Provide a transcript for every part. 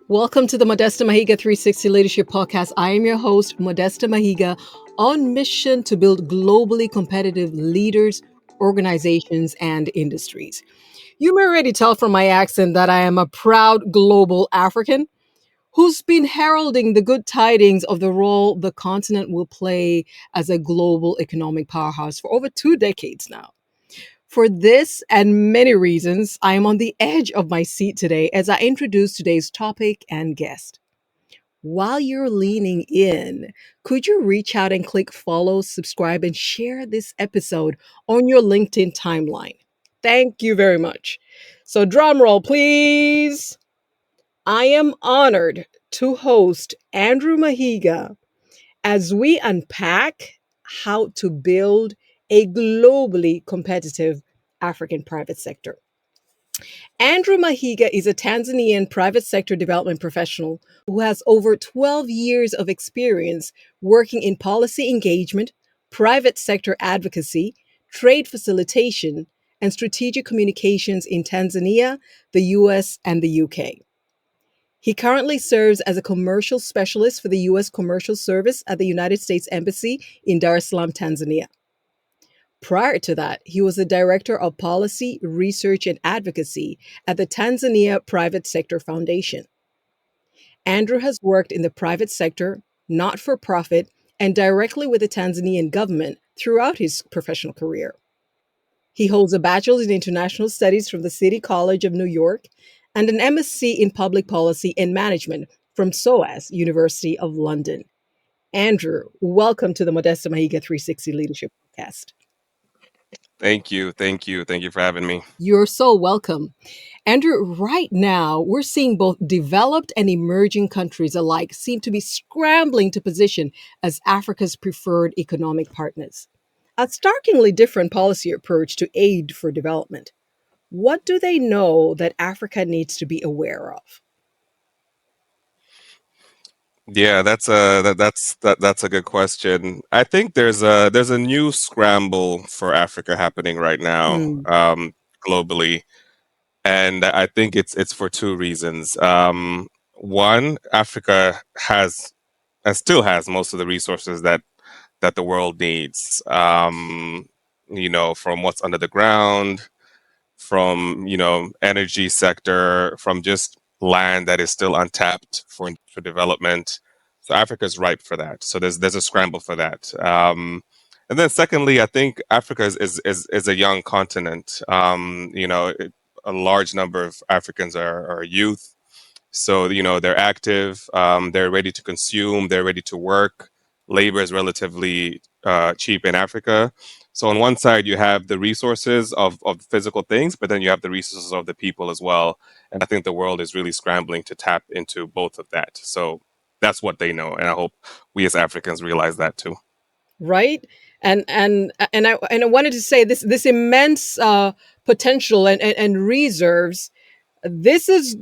Welcome to the Modesta Mahiga 360 Leadership Podcast. I am your host, Modesta Mahiga, on mission to build globally competitive leaders, organizations, and industries. You may already tell from my accent that I am a proud global African who's been heralding the good tidings of the role the continent will play as a global economic powerhouse for over 2 decades now. For this and many reasons, I am on the edge of my seat today as I introduce today's topic and guest. While you're leaning in, could you reach out and click follow, subscribe, and share this episode on your LinkedIn timeline? Thank you very much. So, drum roll, please. I am honored to host Andrew Mahiga as we unpack how to build a globally competitive African private sector. Andrew Mahiga is a Tanzanian private sector development professional who has over 12 years of experience working in policy engagement, private sector advocacy, trade facilitation, and strategic communications in Tanzania, the US, and the UK. He currently serves as a commercial specialist for the U.S. Commercial Service at the United States Embassy in Dar es Salaam, Tanzania. Prior to that, he was the Director of Policy, Research, and Advocacy at the Tanzania Private Sector Foundation. Andrew has worked in the private sector, not-for-profit, and directly with the Tanzanian government throughout his professional career. He holds a bachelor's in international studies from the City College of New York and an MSc in public policy and management from SOAS, University of London. Andrew, welcome to the Modesta Mahiga 360 Leadership Podcast. Thank you. Thank you for having me. You're so welcome. Andrew, right now, we're seeing both developed and emerging countries alike seem to be scrambling to position as Africa's preferred economic partners. A starkly different policy approach to aid for development. What do they know that Africa needs to be aware of? Yeah, that's a good question. I think there's a new scramble for Africa happening right now, globally, and I think it's for two reasons. One, Africa has and still has most of the resources that the world needs. From what's under the ground, from energy sector, from just land that is still untapped for development. So Africa is ripe for that. So there's a scramble for that. And then secondly, I think Africa is a young continent. A large number of Africans are youth. So they're active. They're ready to consume. They're ready to work. Labor is relatively cheap in Africa. So on one side, you have the resources of physical things, but then you have the resources of the people as well. And I think the world is really scrambling to tap into both of that. So that's what they know. And I hope we as Africans realize that too. Right. And I wanted to say this immense potential and reserves. This is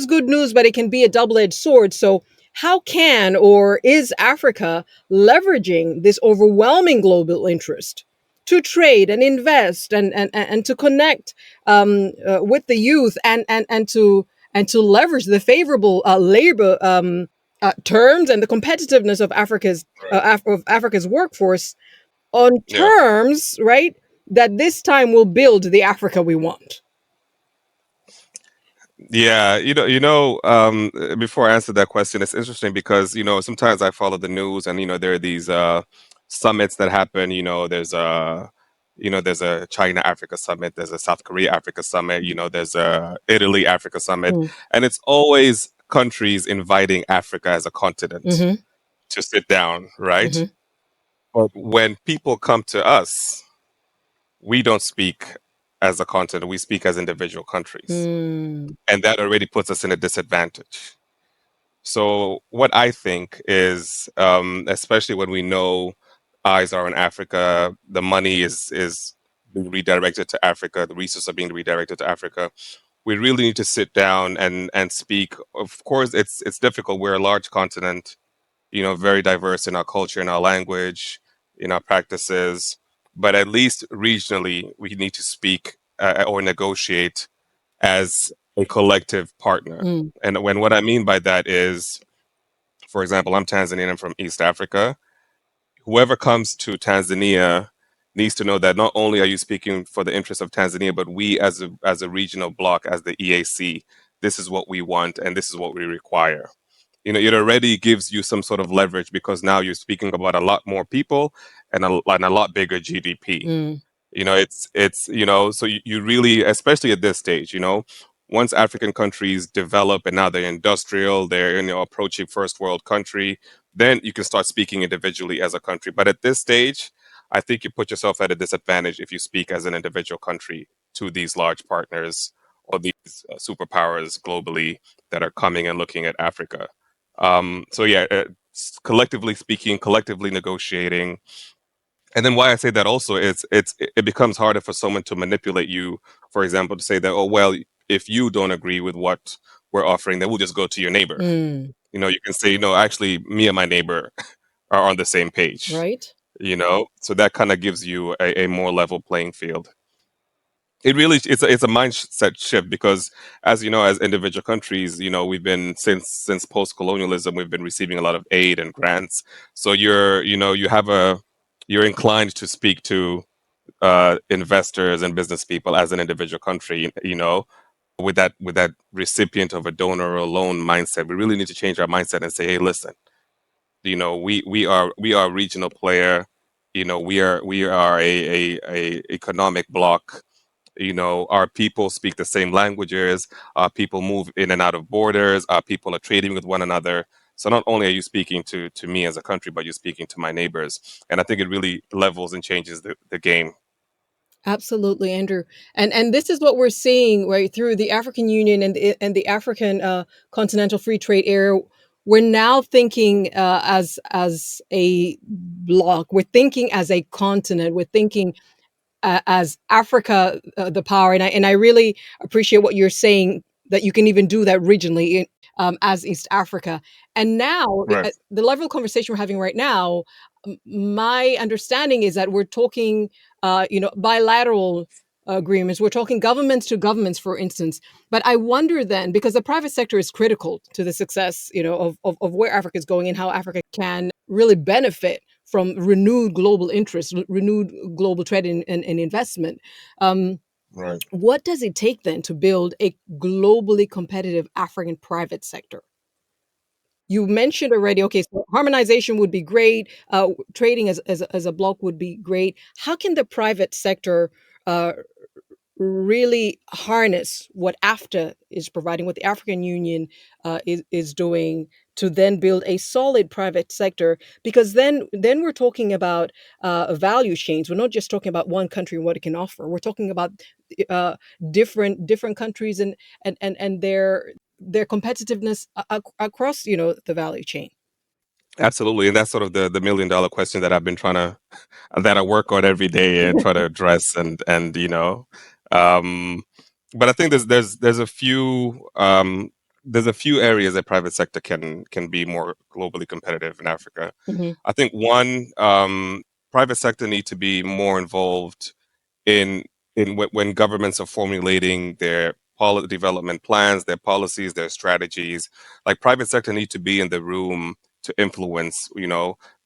good news, but it can be a double-edged sword. So how can or is Africa leveraging this overwhelming global interest to trade and invest and to connect with the youth and to leverage the favorable labor terms and the competitiveness of Africa's workforce on terms, right, that this time will build the Africa we want? Yeah, before I answer that question, it's interesting because, sometimes I follow the news and, there are these summits that happen. There's a China Africa summit, there's a South Korea Africa summit, there's a Italy Africa summit, and it's always countries inviting Africa as a continent to sit down, right? But when people come to us, we don't speak as a continent, we speak as individual countries. And that already puts us in a disadvantage. So what I think is, especially when we know eyes are on Africa, the money is being redirected to Africa, the resources are being redirected to Africa, we really need to sit down and speak. Of course, it's difficult. We're a large continent, very diverse in our culture, in our language, in our practices. But at least regionally, we need to speak or negotiate as a collective partner. Mm, And when what I mean by that is, for example, I'm Tanzanian, I'm from East Africa. Whoever comes to Tanzania needs to know that not only are you speaking for the interests of Tanzania, but we as a regional bloc, as the EAC, this is what we want and this is what we require. It already gives you some sort of leverage because now you're speaking about a lot more people and a lot bigger GDP. mm, So you really, especially at this stage, once African countries develop and now they're industrial, they're approaching first world country, then you can start speaking individually as a country. But at this stage, I think you put yourself at a disadvantage if you speak as an individual country to these large partners or these superpowers globally that are coming and looking at Africa. So yeah, collectively speaking, collectively negotiating. And then why I say that also is it becomes harder for someone to manipulate you, for example, to say that, oh, well, if you don't agree with what we're offering, then we'll just go to your neighbor. mm, You can say, no, actually, me and my neighbor are on the same page, right? so that kind of gives you a more level playing field. It really it's a mindset shift because, as you know, as individual countries, we've been since post-colonialism, we've been receiving a lot of aid and grants. So you're inclined to speak to investors and business people as an individual country, with that recipient of a donor or a loan mindset. We really need to change our mindset and say, hey, listen, we are a regional player. We are a economic bloc. Our people speak the same languages. Our people move in and out of borders. Our people are trading with one another. So not only are you speaking to me as a country, but you're speaking to my neighbors. And I think it really levels and changes the game. Absolutely, Andrew. And this is what we're seeing right through the African Union and the African Continental Free Trade Area. We're now thinking as a bloc. We're thinking as a continent. We're thinking as Africa, the power. And I really appreciate what you're saying, that you can even do that regionally as East Africa. And now, Right. the level of conversation we're having right now, my understanding is that we're talking, bilateral agreements. We're talking governments to governments, for instance. But I wonder then, because the private sector is critical to the success, of where Africa is going and how Africa can really benefit from renewed global interest, renewed global trade and investment. Um, Right. what does it take then to build a globally competitive African private sector? You mentioned already, okay, so harmonization would be great. Trading as a block would be great. How can the private sector uh, really harness what AFTA is providing, what the African Union is doing, to then build a solid private sector? Because then we're talking about value chains. We're not just talking about one country and what it can offer. We're talking about uh, different countries and their competitiveness across the value chain. Absolutely. And that's sort of the $1 million question that I've been that I work on every day and try to address um, but I think there's a few areas that private sector can be more globally competitive in Africa. Hmm. I think one, private sector need to be more involved in when governments are formulating their policy development plans, their policies, their strategies. Like private sector need to be in the room to influence,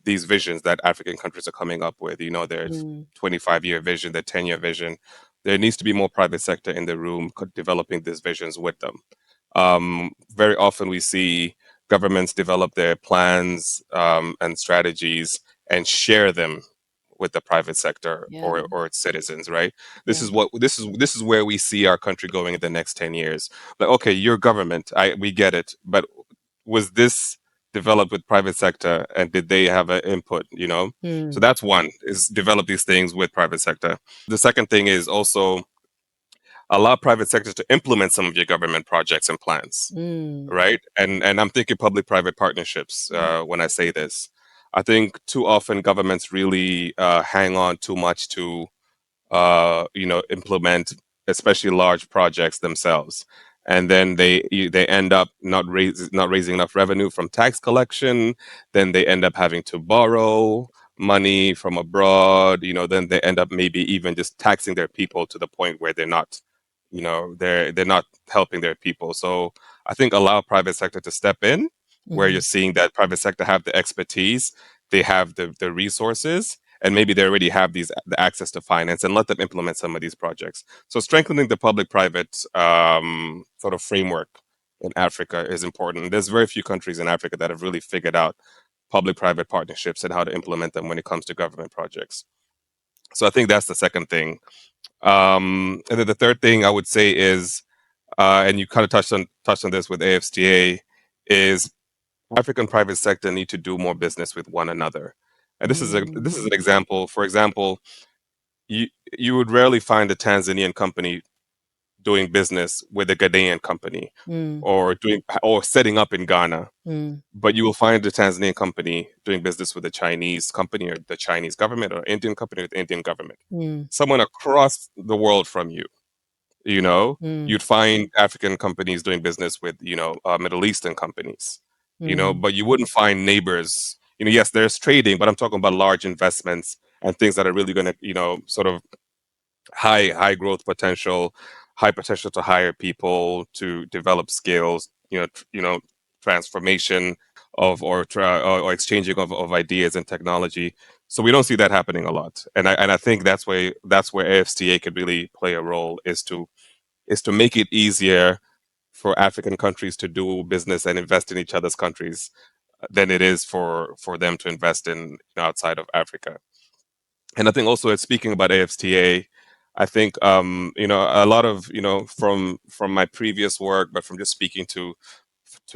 these visions that African countries are coming up with. Their Mm, 25-year vision, their 10-year vision. There needs to be more private sector in the room developing these visions with them. Very often we see governments develop their plans and strategies and share them with the private sector yeah, or its citizens, right? This yeah. is what this is where we see our country going in the next 10 years. Like, okay, your government, we get it, but was this developed with private sector and did they have an input, So Mm, that's one, is develop these things with private sector. The second thing is also allow private sector to implement some of your government projects and plans, mm, right? And I'm thinking public-private partnerships when I say this. I think too often governments really hang on too much to implement, especially large projects themselves, and then they end up not raising enough revenue from tax collection. Then they end up having to borrow money from abroad. Then they end up maybe even just taxing their people to the point where they're not they're not helping their people. So I think allow private sector to step in where you're seeing that private sector have the expertise, they have the resources, and maybe they already have the access to finance, and let them implement some of these projects. So strengthening the public-private sort of framework in Africa is important. There's very few countries in Africa that have really figured out public-private partnerships and how to implement them when it comes to government projects. So I think that's the second thing. And then the third thing I would say is, and you kind of touched on this with AFCA, is African private sector need to do more business with one another. And this is an example. For example, you you would rarely find a Tanzanian company doing business with a Ghanaian company or setting up in Ghana. But you will find a Tanzanian company doing business with a Chinese company or the Chinese government, or Indian company with the Indian government. Someone across the world from you, you'd find African companies doing business with, Middle Eastern companies, but you wouldn't find neighbors. Yes, there's trading, but I'm talking about large investments and things that are really going to, sort of high growth potential, high potential to hire people, to develop skills, transformation of or exchanging of ideas and technology. So we don't see that happening a lot, and I think that's where AFCA could really play a role, is to make it easier for African countries to do business and invest in each other's countries than it is for them to invest in outside of Africa. And I think also, speaking about AFTA, I think a lot of from my previous work, but from just speaking to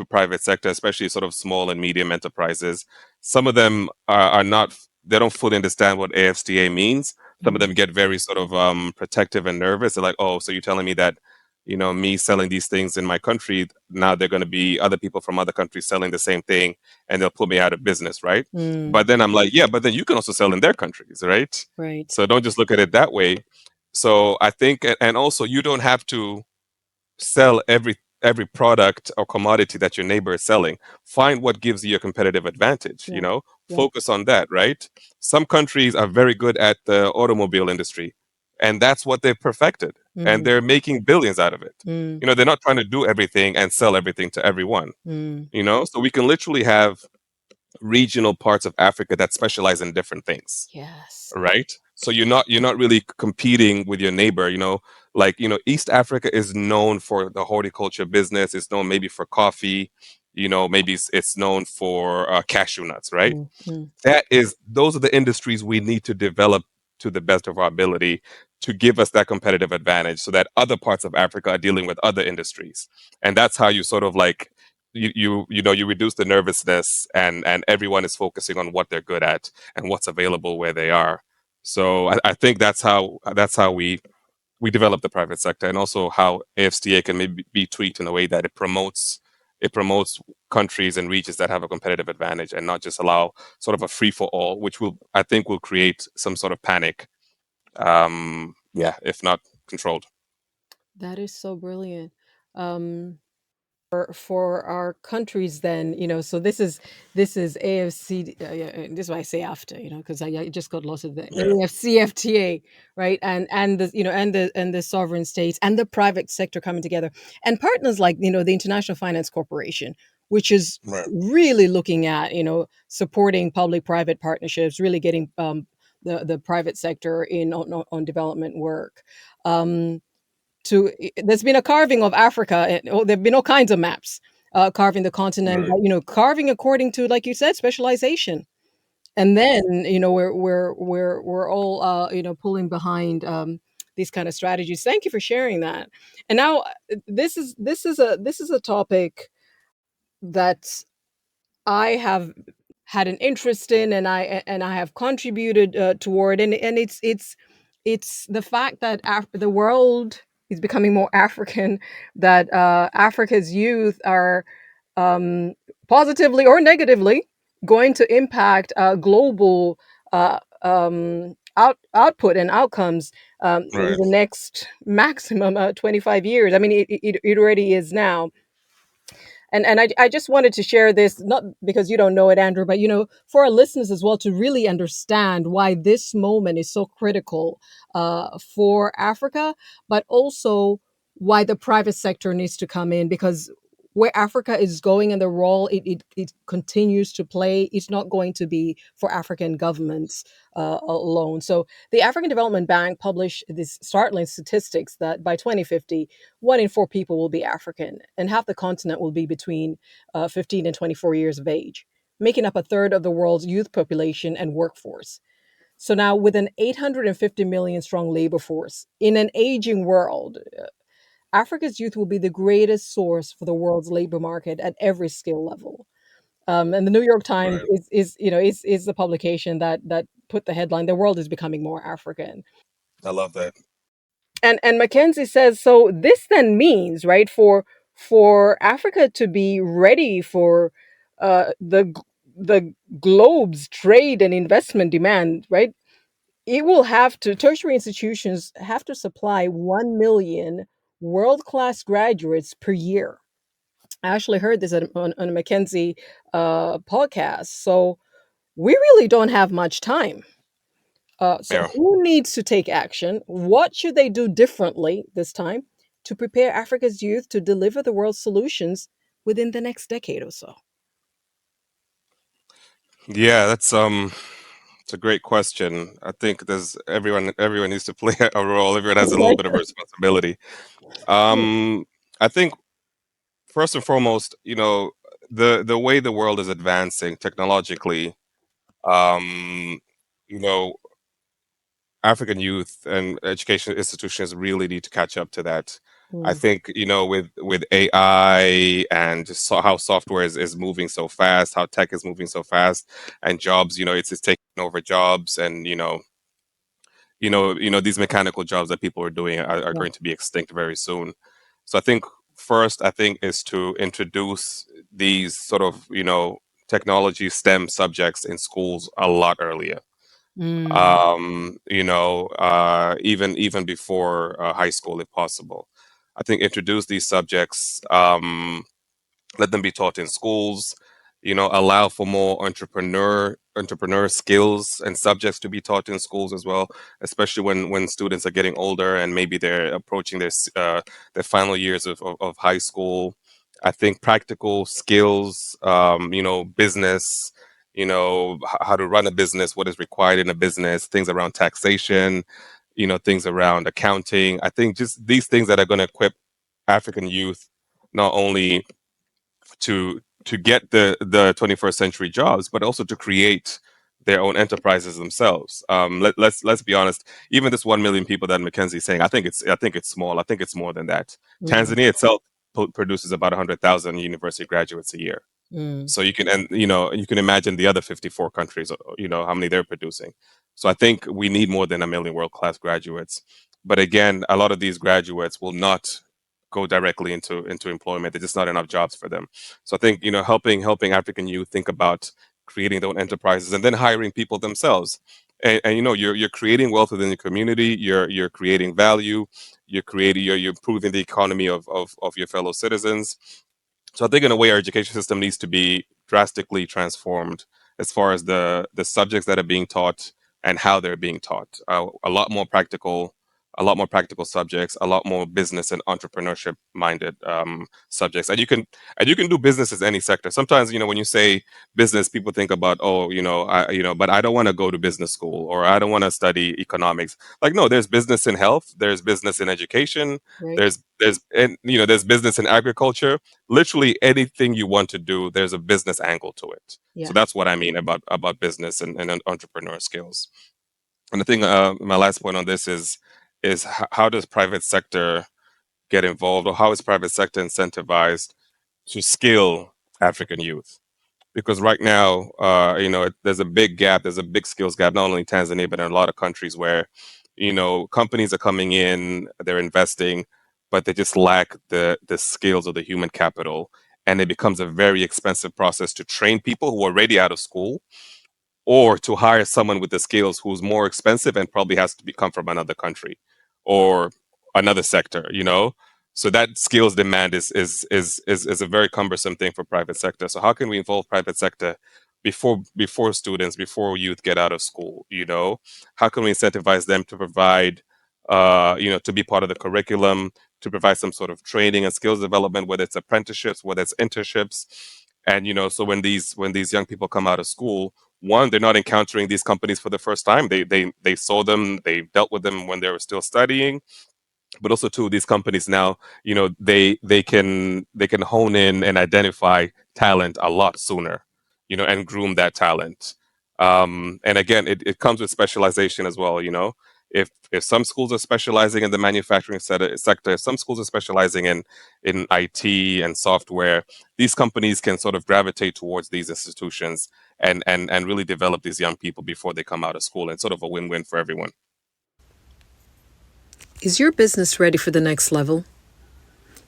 private sector, especially sort of small and medium enterprises, some of them are not, they don't fully understand what AFTA means. Some of them get very sort of protective and nervous. They're like, oh, so you're telling me that me selling these things in my country, now they're going to be other people from other countries selling the same thing, and they'll put me out of business, right? But then I'm like, yeah, but then you can also sell in their countries, right? Right. So don't just look at it that way. So I think, and also, you don't have to sell every product or commodity that your neighbor is selling. Find what gives you a competitive advantage, Yeah. focus on that, right? Some countries are very good at the automobile industry, and that's what they've perfected, and they're making billions out of it. They're not trying to do everything and sell everything to everyone, so we can literally have regional parts of Africa that specialize in different things, Yes. right? So you're not really competing with your neighbor. Like, East Africa is known for the horticulture business. It's known maybe for coffee. Maybe it's known for cashew nuts, right? Those are the industries we need to develop to the best of our ability to give us that competitive advantage, so that other parts of Africa are dealing with other industries. And that's how you sort of like you reduce the nervousness, and everyone is focusing on what they're good at and what's available where they are. So I think that's how we develop the private sector, and also how AFCA can maybe be tweaked in a way that it promotes countries and regions that have a competitive advantage, and not just allow sort of a free for all, which I think will create some sort of panic. Yeah, if not controlled. That is so brilliant. Um, for our countries, then, so this is AFC. This is why I say after, because I just got lost of the Yeah. AFCFTA, right? And the and the sovereign states and the private sector coming together, and partners like the International Finance Corporation, which is Right. really looking at supporting public-private partnerships, really getting the private sector in on development work. Um, there's been a carving of Africa, and there've been all kinds of maps carving the continent, Right. but carving according to, like you said, specialization. And then we're all pulling behind these kind of strategies. Thank you for sharing that. And now this is a topic that I have had an interest in, and I have contributed toward, and it's the fact that the world is becoming more African, that Africa's youth are um, positively or negatively going to impact global output and outcomes in Right. the next maximum 25 years. I mean, it already is now. And I just wanted to share this, not because you don't know it, Andrew, but for our listeners as well, to really understand why this moment is so critical for Africa, but also why the private sector needs to come in, because where Africa is going and the role it continues to play, it's not going to be for African governments alone. So the African Development Bank published this startling statistics that by 2050, 1 in 4 people will be African, and half the continent will be between 15 and 24 years of age, making up a third of the world's youth population and workforce. So now, with an 850 million strong labor force in an aging world, Africa's youth will be the greatest source for the world's labor market at every skill level. And the New York Times Right. is the publication that put the headline: "The world is becoming more African." I love that. And McKinsey says, so this then means, right, for Africa to be ready for the globe's trade and investment demand, right? It will have to Tertiary institutions have to supply 1 million world-class graduates per year. I actually heard this on a McKinsey podcast. So we really don't have much time. So Yeah. who needs to take action? What should they do differently this time to prepare Africa's youth to deliver the world's solutions within the next decade or so? Yeah, it's a great question. I think there's everyone needs to play a role. Everyone has a little bit of responsibility. Um, I think first and foremost, the way the world is advancing technologically, um, you know, African youth and education institutions really need to catch up to that. I Mm, think, with AI and just how software is moving so fast, how tech is moving so fast, and jobs, it's taking over jobs, and these mechanical jobs that people are doing are yeah. going to be extinct very soon. So I think first, I think, is to introduce these sort of technology STEM subjects in schools a lot earlier. Mm, Even before high school, if possible. I think introduce these subjects. Let them be taught in schools. Allow for more entrepreneur skills and subjects to be taught in schools as well, especially when students are getting older and maybe they're approaching their final years of high school. I think practical skills, business, how to run a business, what is required in a business, things around taxation, things around accounting. I think just these things that are going to equip African youth not only to get the 21st century jobs, but also to create their own enterprises themselves. Let's be honest. Even this 1 million people that McKinsey's saying, I think it's small. I think it's more than that. mhm, Tanzania itself produces about 100,000 university graduates a year. mm, So you can imagine the other 54 countries, how many they're producing. So I think we need more than 1 million world class graduates. But again, a lot of these graduates will not go directly into employment. There's just not enough jobs for them. So I think helping African youth think about creating their own enterprises and then hiring people themselves. And you're creating wealth within the community. You're creating value. You're improving the economy of your fellow citizens. So I think in a way our education system needs to be drastically transformed as far as the subjects that are being taught and how they're being taught. A lot more practical subjects, a lot more business and entrepreneurship minded subjects. And you can do business as any sector. Sometimes when you say business, people think about, but I don't want to go to business school, or I don't want to study economics. Like, no, there's business in health, there's business in education, right. there's business in agriculture. Literally anything you want to do, there's a business angle to it. So Yeah. that's what I mean about business and entrepreneur skills. And I think my last point on this is how does private sector get involved, or how is private sector incentivized to skill African youth? Because right now, there's a big gap. There's a big skills gap, not only in Tanzania, but in a lot of countries where, companies are coming in, they're investing, but they just lack the skills or the human capital, and it becomes a very expensive process to train people who are already out of school, or to hire someone with the skills who's more expensive and probably has to come from another country or another sector. So that skills demand is a very cumbersome thing for private sector. So how can we involve private sector before youth get out of school? How can we incentivize them to provide to be part of the curriculum, to provide some sort of training and skills development, whether it's apprenticeships, whether it's internships. And so when these young people come out of school, one, they're not encountering these companies for the first time. They saw them, they dealt with them when they were still studying. But also too, these companies now, they can hone in and identify talent a lot sooner, and groom that talent. And again, it comes with specialization as well. If some schools are specializing in the manufacturing sector, if some schools are specializing in IT and software, these companies can sort of gravitate towards these institutions and really develop these young people before they come out of school, and sort of a win-win for everyone. Is your business ready for the next level?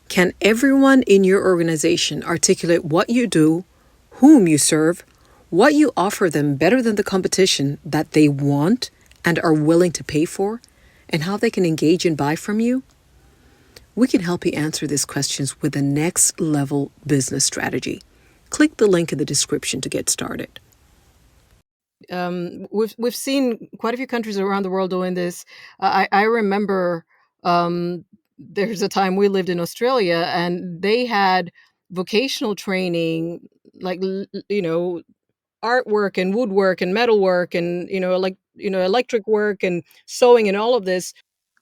Can everyone in your organization articulate what you do, whom you serve, what you offer them better than the competition that they want and are willing to pay for, and how they can engage and buy from you? We can help you answer these questions with a next level business strategy. Click the link in the description to get started. We've seen quite a few countries around the world doing this. I remember there's a time we lived in Australia, and they had vocational training, like artwork and woodwork and metalwork and electric work and sewing and all of this.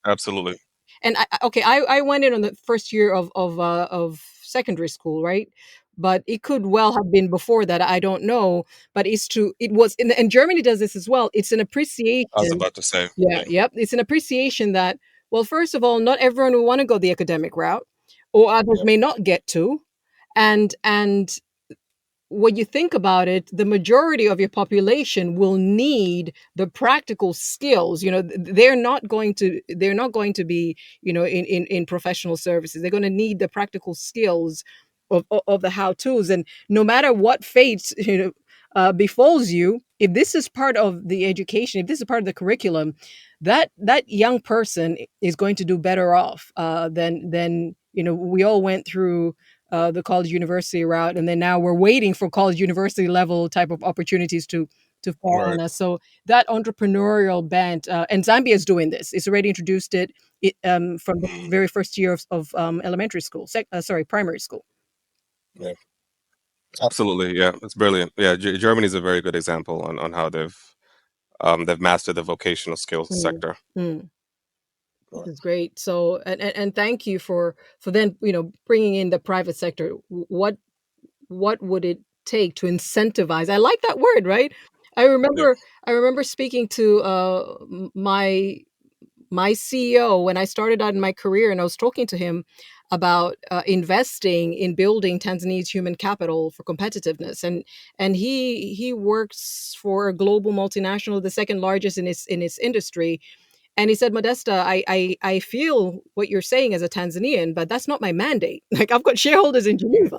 Absolutely. And I went in on the first year of secondary school, right? But it could well have been before that. I don't know. But it was, and Germany does this as well. It's an I was appreciation. about to say, Yeah, yeah. yep. It's an appreciation that, well, first of all, not everyone will want to go the academic route, or others Yeah. may not get to, and when you think about it, the majority of your population will need the practical skills. They're not going to be, in professional services. They're going to need the practical skills of the how-tos. And no matter what fate, befalls you, if this is part of the education, if this is part of the curriculum, that young person is going to do better off than we all went through the college university route, and then now we're waiting for college university level type of opportunities to fall on Right. us. So that entrepreneurial bent, and Zambia is doing this. It's already introduced it from the Mhm. very first year of elementary school, primary school. Yeah. Absolutely. Yeah. It's brilliant. Yeah. Germany is a very good example on how they've mastered the vocational skills Mm, sector. mm. This Right. is great. So, and thank you for then bringing in the private sector. What would it take to incentivize? I like that word, right? I Yeah. remember I remember speaking to my CEO when I started out in my career, and I was talking to him about investing in building Tanzania's human capital for competitiveness, and he works for a global multinational, the second largest in its industry. And he said, Modesta, I feel what you're saying as a Tanzanian, but that's not my mandate. Like, I've got shareholders in Geneva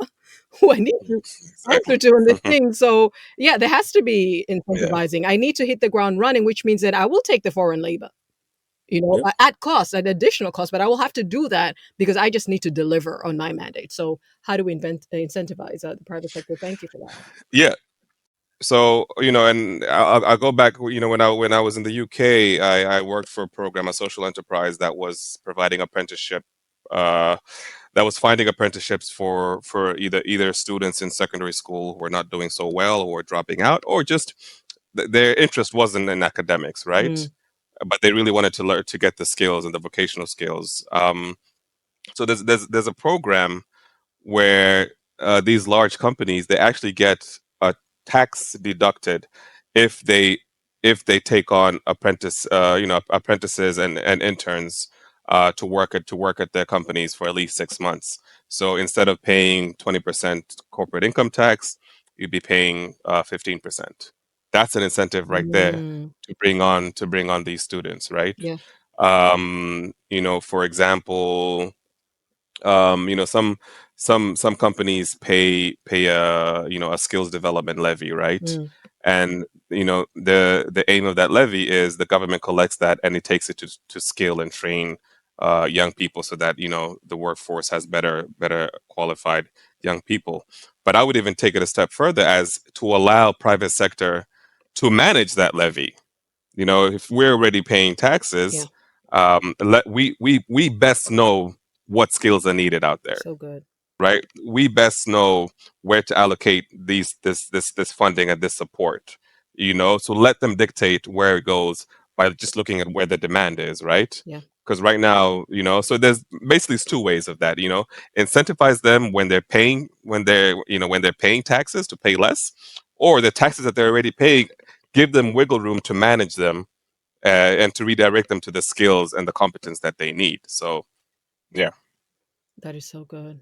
who I need to answer Exactly. to on this thing. So yeah, there has to be Yeah. incentivizing. I need to hit the ground running, which means that I will take the foreign labor, Yep. at cost, at additional cost, but I will have to do that because I just need to deliver on my mandate. So how do we incentivize the private sector? Thank you for that. Yeah. So, and I'll go back. When I was in the UK, I worked for a program, a social enterprise that was providing apprenticeship, uh, that was finding apprenticeships for either students in secondary school who were not doing so well or dropping out, or just their interest wasn't in academics, right? Mm, But they really wanted to learn to get the skills and the vocational skills. So there's a program where these large companies, they actually get a tax deducted if they take on apprentices and interns to work at their companies for at least 6 months. So instead of paying 20% corporate income tax, you'd be paying 15%. That's an incentive right there mm, to bring on these students, right? yeah. For example, some companies pay a skills development levy, right? Mm, And the aim of that levy is the government collects that and it takes it to skill and train young people so that the workforce has better qualified young people. But I would even take it a step further as to allow private sector to manage that levy. If we're already paying yeah. taxes, we best know what skills are needed out there, So good. right? We best know where to allocate this funding and this support, so let them dictate where it goes by just looking at where the demand is, right? Yeah. Because right now, so there's basically two ways of that, incentivize them when they're paying, when they're paying taxes to pay less, or the taxes that they're already paying, give them wiggle room to manage them, and to redirect them to the skills and the competence that they need. So yeah. That is so good.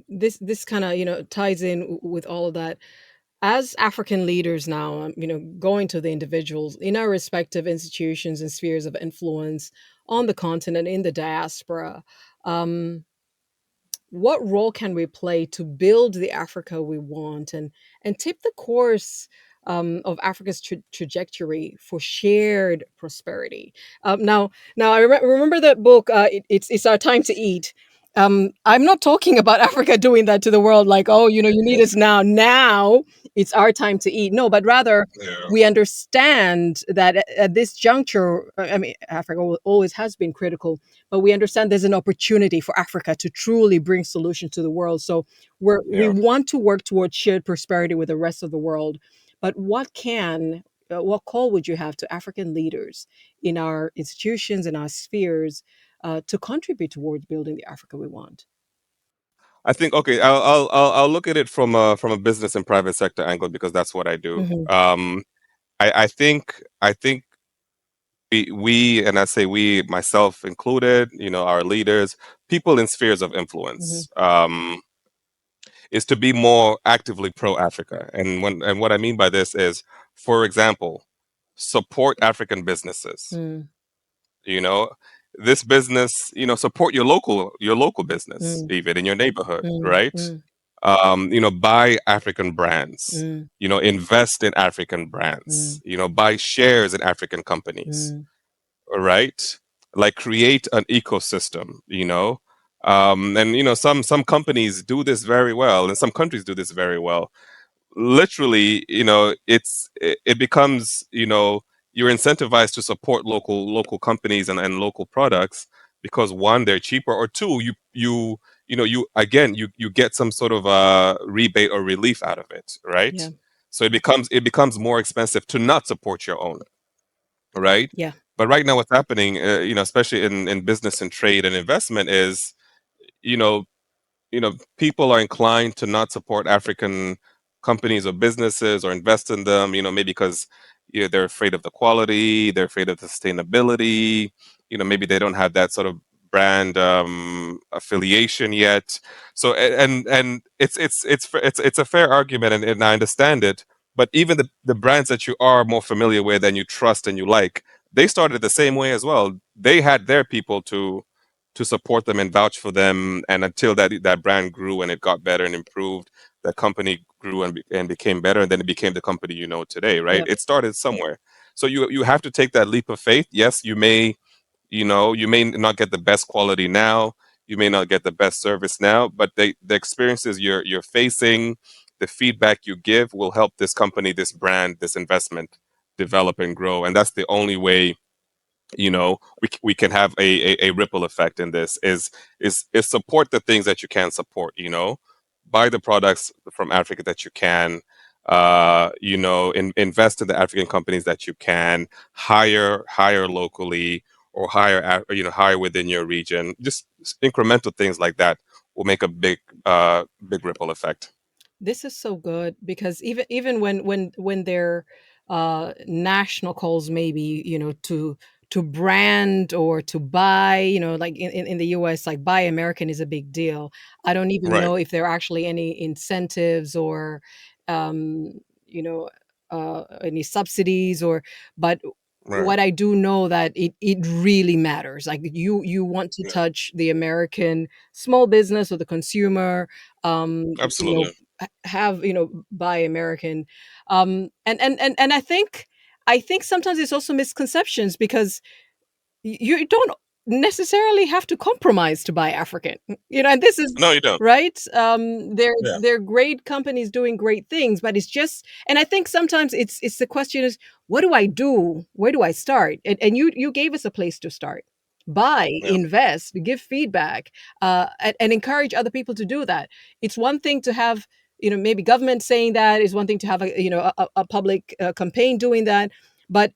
This kind of, ties in with all of that. As African leaders now, going to the individuals in our respective institutions and spheres of influence on the continent, in the diaspora, um, what role can we play to build the Africa we want, and tip the course of Africa's trajectory for shared prosperity? Now I remember that book. It's Our Time to Eat. I'm not talking about Africa doing that to the world, like, oh, you need us now. Now it's our time to eat. No, but rather Yeah. we understand that at this juncture, I mean, Africa always has been critical, but we understand there's an opportunity for Africa to truly bring solutions to the world. So we Yeah. want to work towards shared prosperity with the rest of the world. But what call would you have to African leaders in our institutions and our spheres to contribute towards building the Africa we want? I think, okay, I'll look at it from a business and private sector angle, because that's what I do. Hmm. I think we, and I say we, myself included, our leaders, people in spheres of Hmm. influence, is to be more actively pro Africa. And what I mean by this is, for example, support African businesses. Mm, You know, this business, support your local business, mm, even in your neighborhood, mm, right? mm, Buy African brands, mm, invest in African mm, brands, buy shares in African companies, mm. right? Like, create an ecosystem, and some companies do this very well, and some countries do this very well. Literally, it becomes, you're incentivized to support local companies and local products, because one, they're cheaper, or two, you get some sort of rebate or relief out of it, Yeah, right? So it becomes more expensive to not support your own, right? yeah, But right now, what's happening, especially in business and trade and investment, is, you know people are inclined to not support African companies or businesses, or invest in them, maybe because, they're afraid of the quality, they're afraid of the sustainability, maybe they don't have that sort of brand affiliation yet. So, and it's a fair argument, and I understand it. But even the brands that you are more familiar with and you trust and you like, they started the same way as well. They had their people to support them and vouch for them, and until that brand grew and it got better and improved, that company grew and became better, and then it became the company today, right? yeah, It started somewhere. So you have to take that leap of faith. Yes, you may not get the best quality now, you may not get the best service now, but the experiences you're facing, the feedback you give, will help this company, this brand, this investment develop and grow. And that's the only way, we can have a ripple effect in this, is support the things that you can support, buy the products from Africa that you can, invest in the African companies that you can, hire locally, or hire within your region. Just incremental things like that will make a big ripple effect. this is so good because even when they're national calls, maybe to brand or to buy, like in the US, like buy American is a big deal. I don't even Right. know if there are actually any incentives or um you know any subsidies, or but Right. what I do know that it really matters. Like you want to Yeah. touch the American small business or the consumer, you know Absolutely. have, buy American. And I think sometimes it's also misconceptions because you don't necessarily have to compromise to buy African. And this is No, you don't. right. Yeah. They're great companies doing great things, but it's just, and I think sometimes it's the question is, what do I do? Where do I start? And you gave us a place to start. buy, Yeah. invest, give feedback, and encourage other people to do that. It's one thing to have, maybe government saying that, is one thing to have a public campaign doing that, but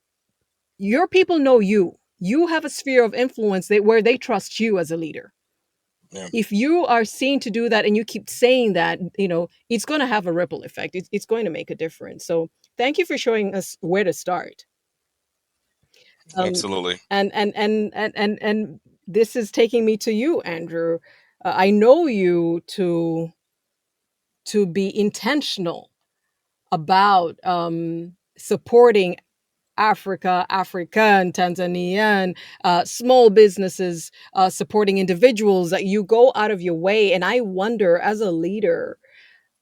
your people know you. You have a sphere of influence where they trust you as a leader. Yeah. If you are seen to do that and you keep saying that, it's going to have a ripple effect. It's going to make a difference. So thank you for showing us where to start. Um, Absolutely. and this is taking me to you, Andrew. I know you to be intentional about supporting African, Tanzanian, small businesses, supporting individuals, that you go out of your way. And I wonder, as a leader,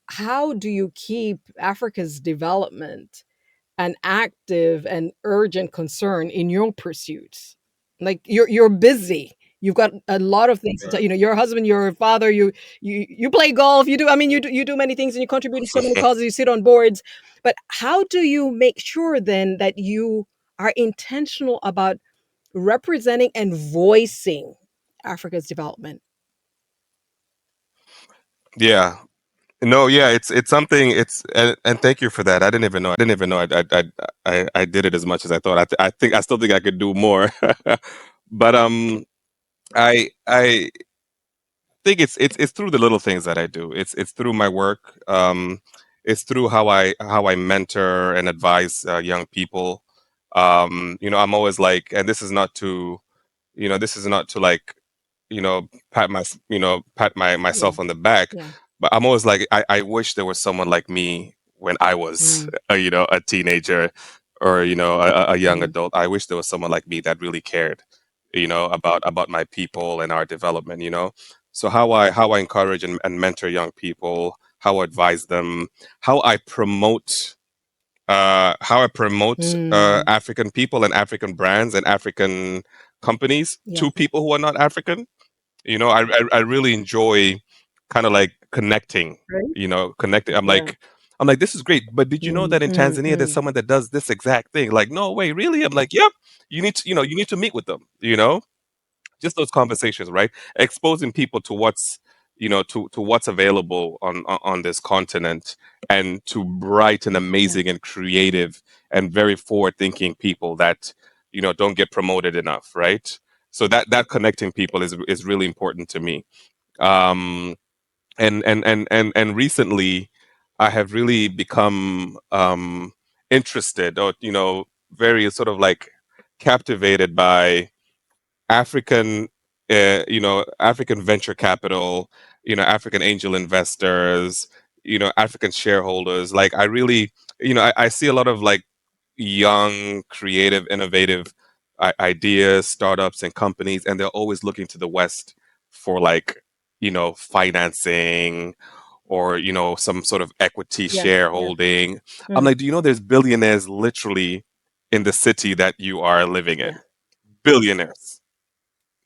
how do you keep Africa's development an active and urgent concern in your pursuits? Like, you're busy. You've got a lot of things. Right. Your husband, your father. You play golf. You do. I mean, you do many things, and you contribute to so many causes. You sit on boards. But how do you make sure then that you are intentional about representing and voicing Africa's development? Yeah. No, yeah, it's something. And thank you for that. I didn't even know I did it as much as I thought. I think I still think I could do more. But I think it's through the little things that I do. It's through my work. It's through how I mentor and advise young people. I'm always like, and this is not to like, pat Yeah, myself on the back, yeah. but I'm always like, I wish there was someone like me when I was Mm, a teenager, or a young mm, adult. I wish there was someone like me that really cared, about my people and our development. So how I encourage and mentor young people, how I advise them, how I promote mm. African people and African brands and African companies Yeah, to people who are not African. I really enjoy kind of like connecting. right. Connecting. Yeah. I'm like, this is great, but did you know Mm, that in mm, Tanzania there's mm. someone that does this exact thing? Like, no way, really? I'm like, yep. You need to meet with them. Just those conversations, right? Exposing people to what's available on this continent, and to bright and Yeah, amazing and creative and very forward thinking people that don't get promoted enough, right? So that connecting people is really important to me. um and recently I have really become interested, or very sort of like captivated by African, African venture capital, African angel investors, African shareholders. Like, I really, I see a lot of like young, creative, innovative ideas, startups, and companies, and they're always looking to the West for like, financing, or some sort of equity yeah, yeah. shareholding. I'm Mm, like, do you know there's billionaires literally in the city that you are living yeah, in? Billionaires,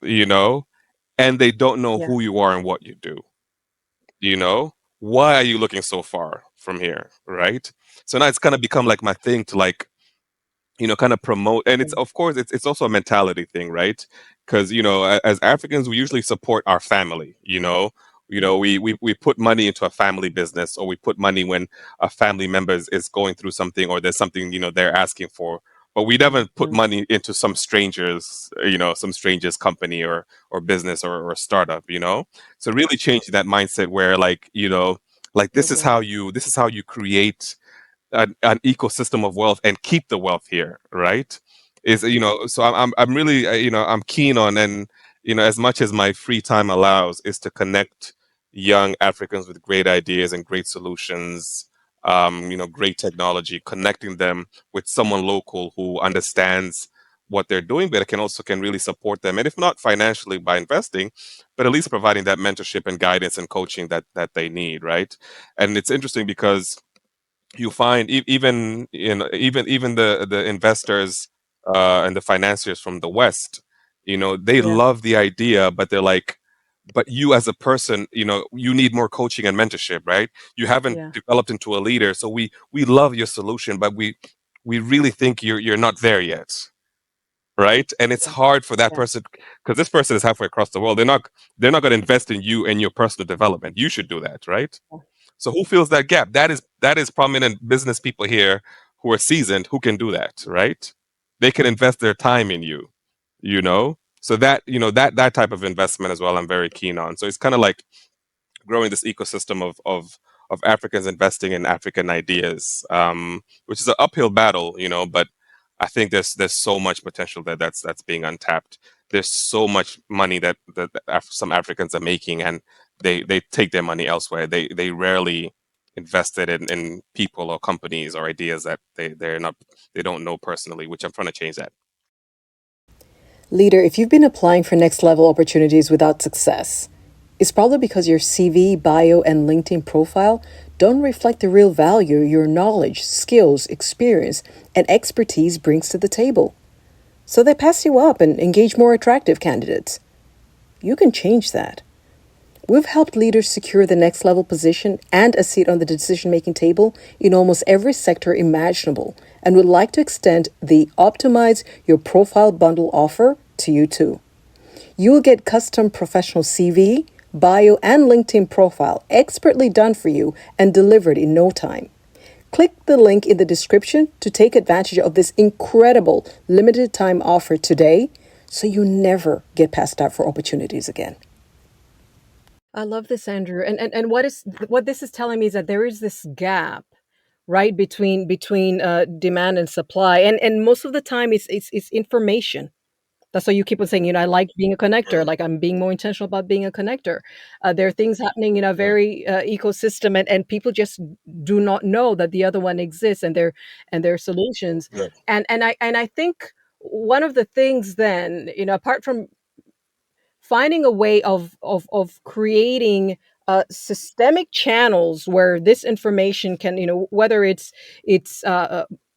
you know, and they don't know yeah, who you are and what you do. You know, why are you looking so far from here, right? So now it's kind of become like my thing to like, kind of promote. And it's, yeah, of course, it's also a mentality thing, right? Because as Africans, we usually support our family. We put money into a family business, or we put money when a family member is going through something, or there's something they're asking for. But we never put mm, money into some strangers company, or business, or startup. So really changing that mindset where, like, like, absolutely. this is how you create an ecosystem of wealth and keep the wealth here, right? So I'm really, I'm keen on, and as much as my free time allows, is to connect young Africans with great ideas and great solutions, great technology, connecting them with someone local who understands what they're doing, but can really support them, and if not financially by investing, but at least providing that mentorship and guidance and coaching that they need, right? And it's interesting because you find even the investors and the financiers from the West, they Yeah, love the idea, but they're like, but you as a person, you need more coaching and mentorship, right? You haven't yeah, developed into a leader, so we love your solution, but we really think you're not there yet, right? And it's Yeah. hard for that Yeah. person because this person is halfway across the world. They're not going to invest in you and your personal development. You should do that, right? So who fills that gap? That is prominent business people here who are seasoned who can do that, right? They can invest their time in you, you know. So that type of investment as well, I'm very keen on. So it's kind of like growing this ecosystem of Africans investing in African ideas, which is an uphill battle, But I think there's so much potential that's being untapped. There's so much money that some Africans are making, and they take their money elsewhere. They rarely invest it in people or companies or ideas that they don't know personally, which I'm trying to change that. Leader, if you've been applying for next level opportunities without success, it's probably because your CV, bio, and LinkedIn profile don't reflect the real value your knowledge, skills, experience, and expertise brings to the table. So they pass you up and engage more attractive candidates. You can change that. We've helped leaders secure the next level position and a seat on the decision making table in almost every sector imaginable, and would like to extend the Optimize Your Profile Bundle offer to you too. You will get custom professional CV, bio, and LinkedIn profile expertly done for you and delivered in no time. Click the link in the description to take advantage of this incredible limited time offer today so you never get passed up for opportunities again. I love this, Andrew. And what this is telling me is that there is this gap, right, between demand and supply. And most of the time it's information. That's why you keep on saying, I like being a connector. Mm, Like I'm being more intentional about being a connector. There are things happening in a yeah, very ecosystem, and people just do not know that the other one exists, and their solutions. yeah. And I think one of the things then, apart from finding a way of creating systemic channels where this information can, whether it's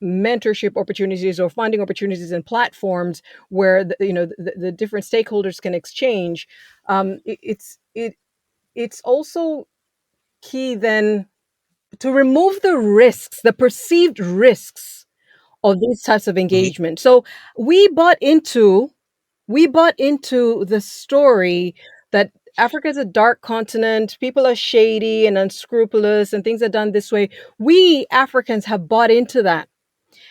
mentorship opportunities or funding opportunities and platforms where the different stakeholders can exchange. It's also key then to remove the risks, the perceived risks of these types of Hmm. engagement. So we bought into we bought into the story that Africa is a dark continent, people are shady and unscrupulous, and things are done this way. We Africans have bought into that.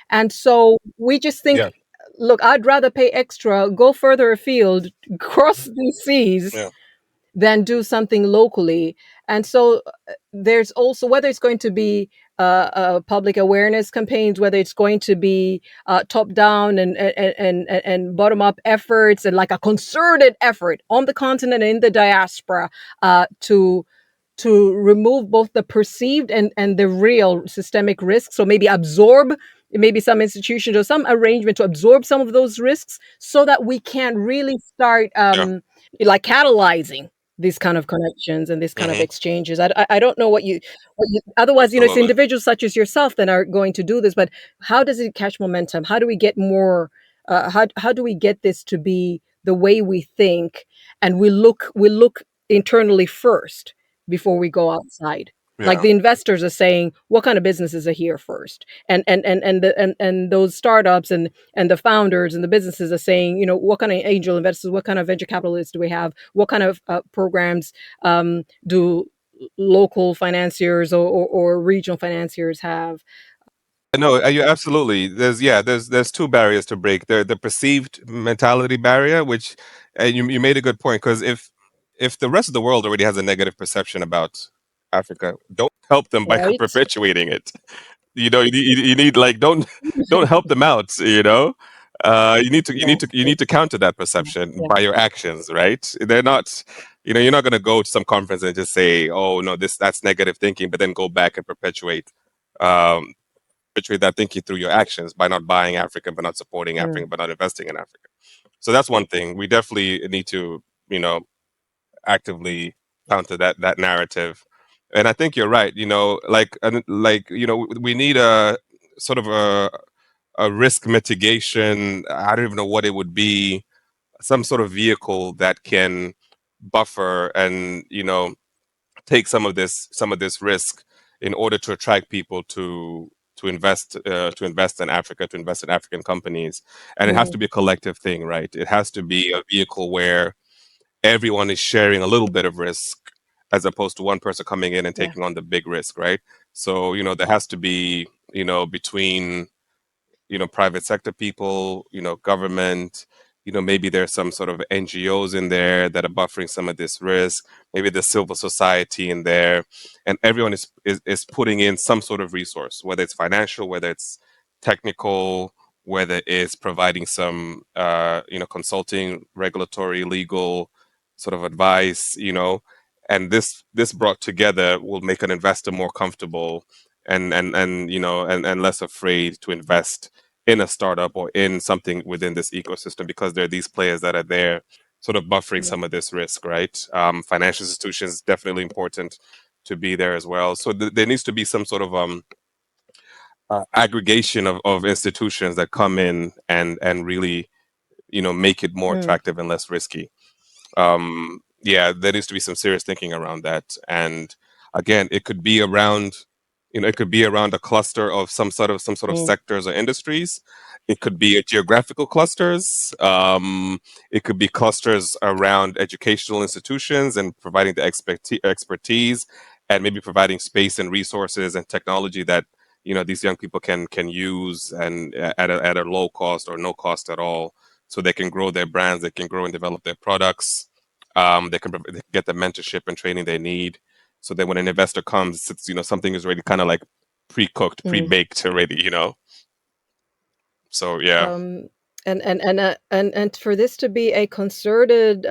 And so we just Yeah, think, look, I'd rather pay extra, go further afield, cross these seas, yeah, than do something locally. And so there's also, whether it's going to be public awareness campaigns, whether it's going to be top down and bottom up efforts, and like a concerted effort on the continent and in the diaspora to remove both the perceived and the real systemic risks. So maybe absorb, maybe some institutions or some arrangement to absorb some of those risks so that we can really start yeah. like catalyzing these kind of connections and these kind of Hmm. exchanges. I don't know what you otherwise, it's Absolutely. individuals such as yourself that are going to do this, but how does it catch momentum? How do we get more, how do we get this to be the way we think, and we look internally first before we go outside? Like Yeah. the investors are saying, what kind of businesses are here first? And those startups and the founders and the businesses are saying, what kind of angel investors, what kind of venture capitalists do we have? What kind of programs do local financiers or regional financiers have? No, you absolutely. There's two barriers to break. The perceived mentality barrier, which and you made a good point because if the rest of the world already has a negative perception about Africa, don't help them by Right? perpetuating it. You need like don't help them out. You need to counter that perception Yeah. by your actions, right? They're not. You're not going to go to some conference and just say, "Oh no, that's negative thinking," but then go back and um, perpetuate that thinking through your actions by not buying African, but not supporting Mm. African, but not investing in Africa. So that's one thing. We definitely need to, actively counter that narrative. And I think you're right. We need a sort of a risk mitigation. I don't even know what it would be. Some sort of vehicle that can buffer and take some of this risk in order to attract people to to invest in Africa, to invest in African companies, and it has Mm, to be a collective thing, right? It has to be a vehicle where everyone is sharing a little bit of risk, as opposed to one person coming in and yeah. taking on the big risk, right? So there has to be between private sector people, government, maybe there's some sort of NGOs in there that are buffering some of this risk, maybe the civil society in there, and everyone is putting in some sort of resource, whether it's financial, whether it's technical, whether it's providing some, consulting, regulatory, legal sort of advice, and this brought together will make an investor more comfortable and less afraid to invest in a startup or in something within this ecosystem, because there are these players that are there sort of buffering Mm, some of this risk, right? Financial institutions definitely important to be there as well. So there needs to be some sort of aggregation of institutions that come in and really make it more mm, attractive and less risky. Yeah, there needs to be some serious thinking around that. And again, it could be around, it could be around a cluster of some sort of mm, sectors or industries. It could be a geographical clusters. It could be clusters around educational institutions and providing the expertise, and maybe providing space and resources and technology that these young people can use, and at a low cost or no cost at all, so they can grow their brands, they can grow and develop their products. They can get the mentorship and training they need, so that when an investor comes, it's, something is already kind of like pre-cooked, mm. pre-baked already. So yeah, Um, and for this to be a concerted,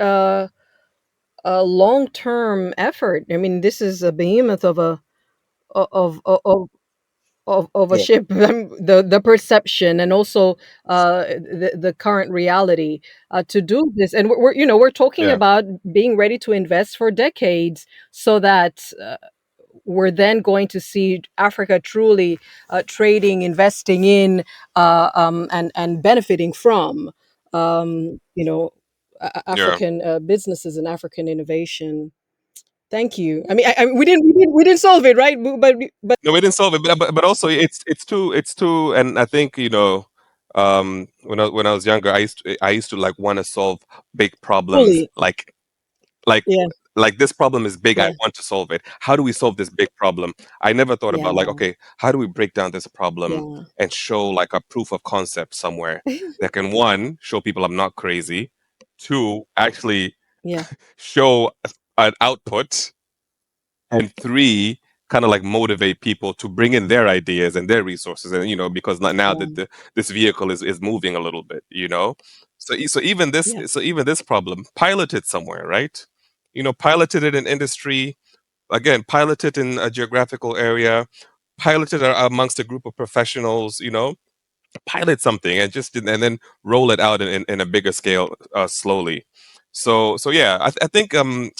long-term effort. I mean, this is a behemoth of a of of of, of a yeah, ship. The perception, and also the current reality, to do this. And we're talking yeah, about being ready to invest for decades, so that we're then going to see Africa truly trading, investing in, and benefiting from, yeah. African businesses and African innovation. Thank you. I mean, we didn't solve it, right? But No, we didn't solve it, but also it's too, and I think when I was younger, I used to like want to solve big problems, fully, like yeah, like this problem is big, I yeah, want to solve it. How do we solve this big problem? I never thought about, like, yeah, okay, how do we break down this problem yeah, and show like a proof of concept somewhere that can, one, show people I'm not crazy, two, actually yeah, show an output, and three, kind of like motivate people to bring in their ideas and their resources, and because now that yeah, this vehicle is moving a little bit. So yeah. even this problem, pilot it somewhere, right? Piloted it in industry, again, piloted in a geographical area, piloted amongst a group of professionals, pilot something and then roll it out in a bigger scale, slowly. So yeah, I think the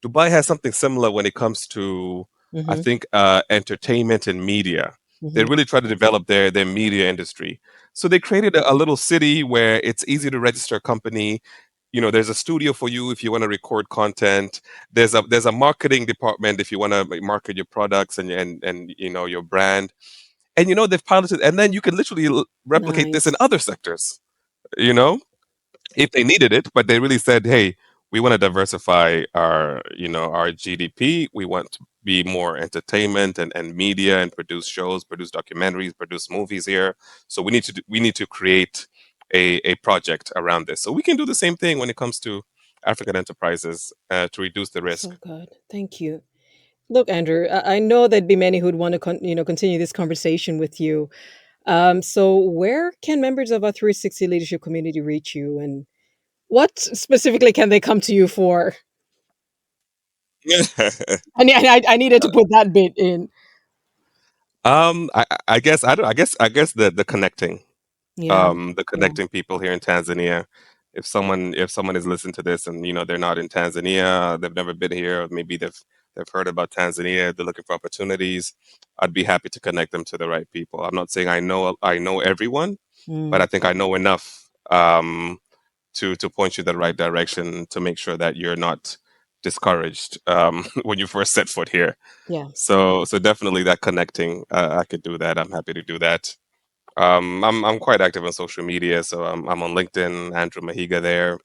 Dubai has something similar when it comes to, I Mm-hmm, think, entertainment and media. They mm-hmm. really try to develop their media industry. So they created a little city where it's easy to register a company. There's a studio for you if you want to record content. There's a marketing department if you want to market your products and your brand. And they've piloted, and then you can literally replicate this in Nice. other sectors. You know, if they needed it, but they really said, "Hey, we want to diversify our GDP. We want to be more entertainment and media and produce shows, produce documentaries, produce movies here. So we need to create a project around this. So we can do the same thing when it comes to African enterprises, to reduce the risk." So good. Thank you. Look, Andrew, I know there'd be many who'd want to continue this conversation with you. So where can members of our 360 leadership community reach you, and what specifically can they come to you for? I needed to put that bit in. I guess I don't. I guess the connecting. Yeah. The Yeah. connecting people here in Tanzania. If someone is listening to this and they're not in Tanzania, they've never been here, or maybe they've heard about Tanzania, they're looking for opportunities, I'd be happy to connect them to the right people. I'm not saying I know everyone, but Mm, I think I know enough, to point you the right direction, to make sure that you're not discouraged when you first set foot here. Yeah. So definitely that connecting, I could do that. I'm happy to do that. I'm quite active on social media, so I'm on LinkedIn, Andrew Mahiga there.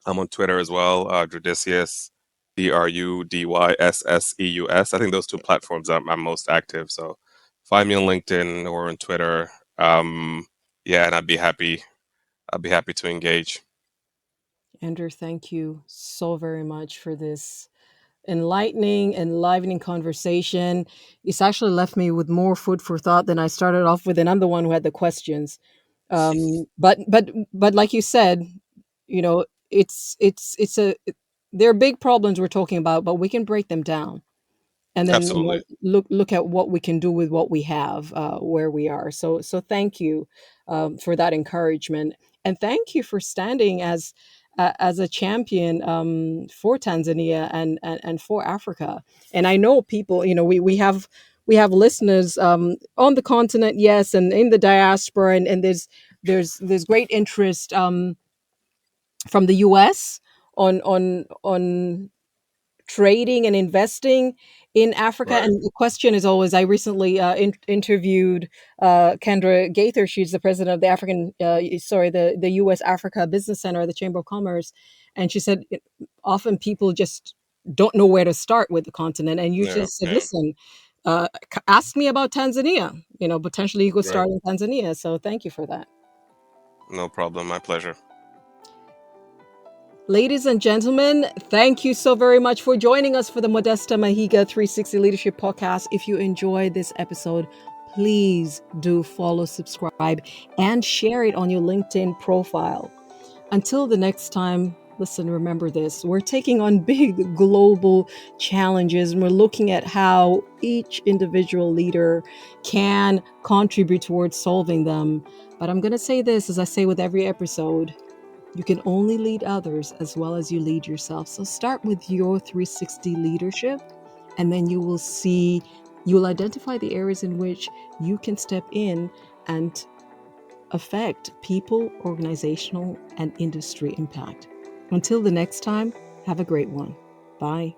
I'm on Twitter as well, Drudicius, Drudysseus. I think those two platforms I'm most active. So find me on LinkedIn or on Twitter. Yeah, and I'd be happy. I'd be happy to engage. Andrew, thank you so very much for this enlivening conversation. It's actually left me with more food for thought than I started off with, and I'm the one who had the questions. But like you said, you know, it's a there are big problems we're talking about, but we can break them down and then Absolutely. look at what we can do with what we have where we are. So thank you for that encouragement, and thank you for standing as a champion for Tanzania and for Africa. And I know people, we have listeners on the continent, yes, and in the diaspora, and there's great interest from the US on trading and investing in Africa. Right. And the question is always, I recently interviewed Kendra Gaither. She's the president of the the U.S. Africa Business Center of the Chamber of Commerce. And she said, often people just don't know where to start with the continent. And you Yeah. just said, Yeah. listen, ask me about Tanzania. Potentially you could Right. start in Tanzania. So thank you for that. No problem. My pleasure. Ladies and gentlemen, thank you so very much for joining us for the Modesta Mahiga 360 Leadership Podcast. If you enjoyed this episode, please do follow, subscribe, and share it on your LinkedIn profile. Until the next time, listen, remember this. We're taking on big global challenges, and we're looking at how each individual leader can contribute towards solving them. But I'm going to say this, as I say with every episode: you can only lead others as well as you lead yourself. So start with your 360 leadership, and then you'll identify the areas in which you can step in and affect people, organizational, and industry impact. Until the next time, have a great one. Bye.